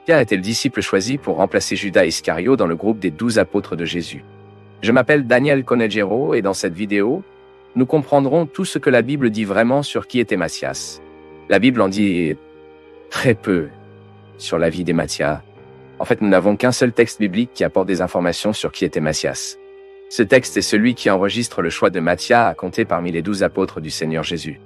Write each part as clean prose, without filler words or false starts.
Qui a été le disciple choisi pour remplacer Judas Iscario dans le groupe des 12 apôtres de Jésus? Je m'appelle Daniel Conejero et dans cette vidéo, nous comprendrons tout ce que la Bible dit vraiment sur qui était Matthias. La Bible en dit très peu sur la vie des Matthias. En fait, nous n'avons qu'un seul texte biblique qui apporte des informations sur qui était Matthias. Ce texte est celui qui enregistre le choix de Matthias à compter parmi les 12 apôtres du Seigneur Jésus.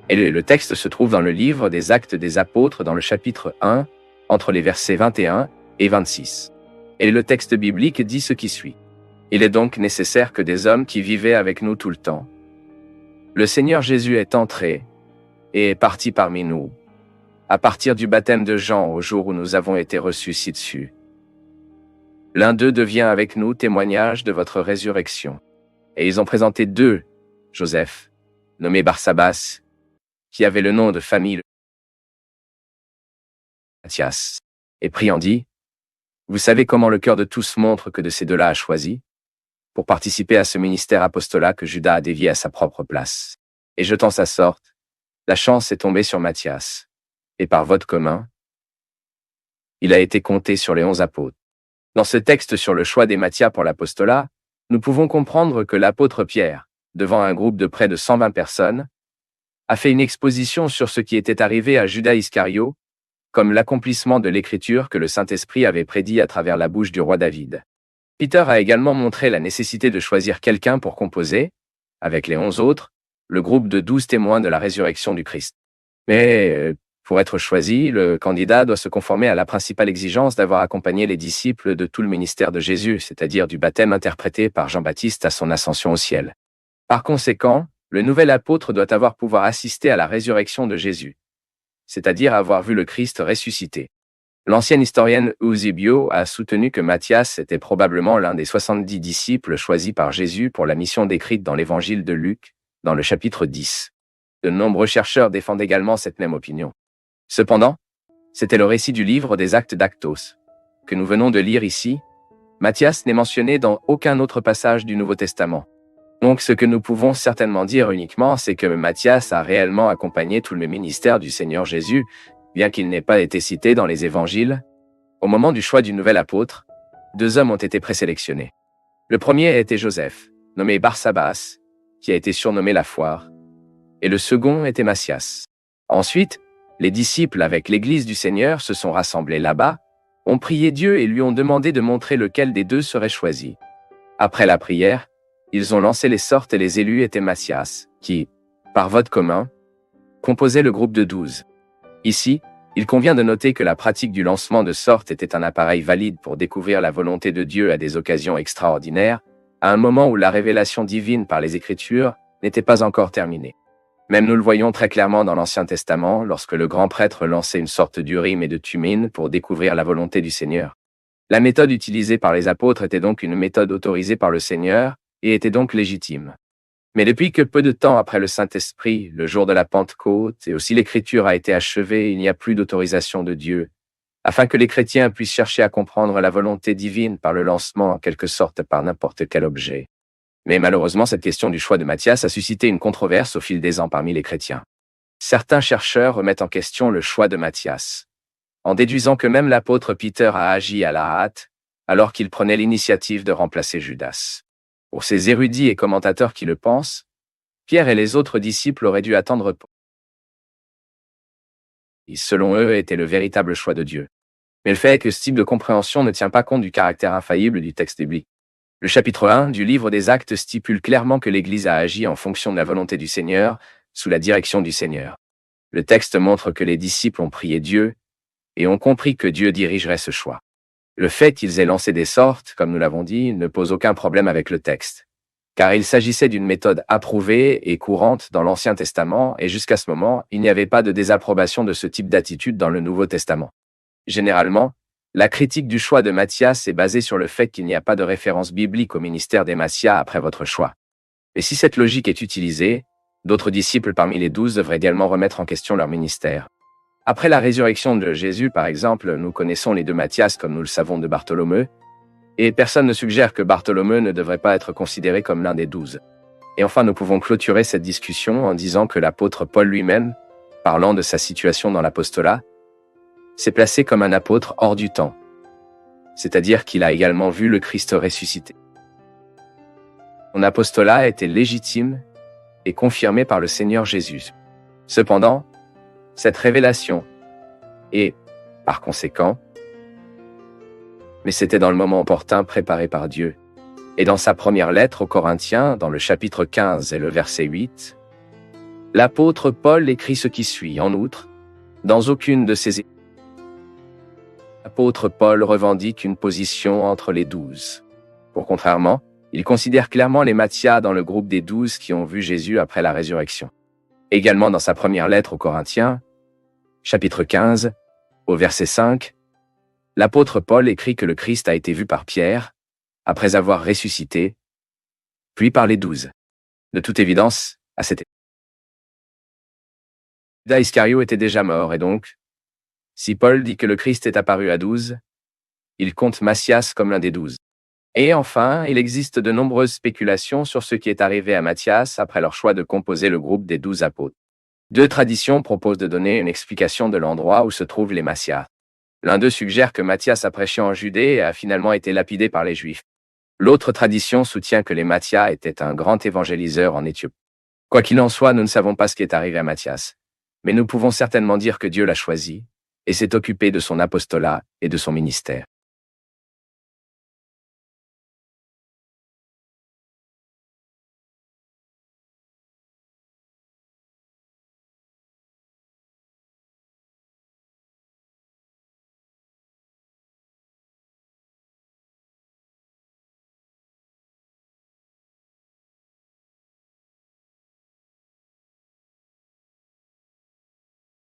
Et le texte se trouve dans le livre des Actes des Apôtres dans le chapitre 1, entre les versets 21 et 26. Et le texte biblique dit ce qui suit. Il est donc nécessaire que des hommes qui vivaient avec nous tout le temps. Le Seigneur Jésus est entré et est parti parmi nous, à partir du baptême de Jean au jour où nous avons été reçus ci-dessus. L'un d'eux devient avec nous témoignage de votre résurrection. Et ils ont présenté deux, Joseph, nommé Barsabas, qui avait le nom de famille Matthias, et priant dit, « Vous savez comment le cœur de tous montre que de ces deux-là a choisi, pour participer à ce ministère apostolat que Judas a dévié à sa propre place. Et jetant sa sorte, la chance est tombée sur Matthias, et par vote commun, il a été compté sur les 11 apôtres. » Dans ce texte sur le choix des Matthias pour l'apostolat, nous pouvons comprendre que l'apôtre Pierre, devant un groupe de près de 120 personnes, a fait une exposition sur ce qui était arrivé à Judas Iscario, comme l'accomplissement de l'écriture que le Saint-Esprit avait prédit à travers la bouche du roi David. Peter a également montré la nécessité de choisir quelqu'un pour composer, avec les 11 autres, le groupe de 12 témoins de la résurrection du Christ. Mais pour être choisi, le candidat doit se conformer à la principale exigence d'avoir accompagné les disciples de tout le ministère de Jésus, c'est-à-dire du baptême interprété par Jean-Baptiste à son ascension au ciel. Par conséquent, le nouvel apôtre doit avoir pouvoir assister à la résurrection de Jésus, c'est-à-dire avoir vu le Christ ressuscité. L'ancienne historienne Eusebio a soutenu que Matthias était probablement l'un des 70 disciples choisis par Jésus pour la mission décrite dans l'évangile de Luc, dans le chapitre 10. De nombreux chercheurs défendent également cette même opinion. Cependant, c'était le récit du livre des Actes d'Actos, que nous venons de lire ici. Matthias n'est mentionné dans aucun autre passage du Nouveau Testament. Donc ce que nous pouvons certainement dire uniquement, c'est que Matthias a réellement accompagné tout le ministère du Seigneur Jésus, bien qu'il n'ait pas été cité dans les évangiles. Au moment du choix du nouvel apôtre, deux hommes ont été présélectionnés. Le premier était Joseph, nommé Barsabas, qui a été surnommé la Foire, et le second était Matthias. Ensuite, les disciples avec l'Église du Seigneur se sont rassemblés là-bas, ont prié Dieu et lui ont demandé de montrer lequel des deux serait choisi. Après la prière, ils ont lancé les sortes et les élus étaient Matthias, qui, par vote commun, composait le groupe de 12. Ici, il convient de noter que la pratique du lancement de sortes était un appareil valide pour découvrir la volonté de Dieu à des occasions extraordinaires, à un moment où la révélation divine par les Écritures n'était pas encore terminée. Même nous le voyons très clairement dans l'Ancien Testament, lorsque le grand prêtre lançait une sorte d'Urim et de Thummim pour découvrir la volonté du Seigneur. La méthode utilisée par les apôtres était donc une méthode autorisée par le Seigneur et était donc légitime. Mais depuis que peu de temps après le Saint-Esprit, le jour de la Pentecôte, et aussi l'Écriture a été achevée, il n'y a plus d'autorisation de Dieu, afin que les chrétiens puissent chercher à comprendre la volonté divine par le lancement en quelque sorte par n'importe quel objet. Mais malheureusement, cette question du choix de Matthias a suscité une controverse au fil des ans parmi les chrétiens. Certains chercheurs remettent en question le choix de Matthias, en déduisant que même l'apôtre Peter a agi à la hâte, alors qu'il prenait l'initiative de remplacer Judas. Pour ces érudits et commentateurs qui le pensent, Pierre et les autres disciples auraient dû attendre. Selon eux, était le véritable choix de Dieu. Mais le fait est que ce type de compréhension ne tient pas compte du caractère infaillible du texte biblique. Le chapitre 1 du livre des Actes stipule clairement que l'Église a agi en fonction de la volonté du Seigneur, sous la direction du Seigneur. Le texte montre que les disciples ont prié Dieu et ont compris que Dieu dirigerait ce choix. Le fait qu'ils aient lancé des sortes, comme nous l'avons dit, ne pose aucun problème avec le texte, car il s'agissait d'une méthode approuvée et courante dans l'Ancien Testament, et jusqu'à ce moment, il n'y avait pas de désapprobation de ce type d'attitude dans le Nouveau Testament. Généralement, la critique du choix de Matthias est basée sur le fait qu'il n'y a pas de référence biblique au ministère des Matthias après votre choix. Et si cette logique est utilisée, d'autres disciples parmi les 12 devraient également remettre en question leur ministère. Après la résurrection de Jésus, par exemple, nous connaissons les deux Matthias comme nous le savons de Bartholomew, et personne ne suggère que Bartholomew ne devrait pas être considéré comme l'un des 12. Et enfin, nous pouvons clôturer cette discussion en disant que l'apôtre Paul lui-même, parlant de sa situation dans l'apostolat, s'est placé comme un apôtre hors du temps, c'est-à-dire qu'il a également vu le Christ ressuscité. Son apostolat était légitime et confirmé par le Seigneur Jésus. Cependant, cette révélation est, par conséquent, mais c'était dans le moment opportun préparé par Dieu. Et dans sa première lettre aux Corinthiens, dans le chapitre 15 et le verset 8, l'apôtre Paul écrit ce qui suit. En outre, dans aucune de ses l'apôtre Paul revendique une position entre les 12. Pour contrairement, il considère clairement les Matthias dans le groupe des 12 qui ont vu Jésus après la résurrection. Également dans sa première lettre aux Corinthiens, chapitre 15, au verset 5, l'apôtre Paul écrit que le Christ a été vu par Pierre, après avoir ressuscité, puis par les 12. De toute évidence, à cette époque, Judas Iscario était déjà mort, et donc, si Paul dit que le Christ est apparu à 12, il compte Matthias comme l'un des 12. Et enfin, il existe de nombreuses spéculations sur ce qui est arrivé à Matthias après leur choix de composer le groupe des 12 apôtres. Deux traditions proposent de donner une explication de l'endroit où se trouvent les Matthias. L'un d'eux suggère que Matthias a prêché en Judée et a finalement été lapidé par les Juifs. L'autre tradition soutient que les Matthias étaient un grand évangéliseur en Éthiopie. Quoi qu'il en soit, nous ne savons pas ce qui est arrivé à Matthias, mais nous pouvons certainement dire que Dieu l'a choisi et s'est occupé de son apostolat et de son ministère.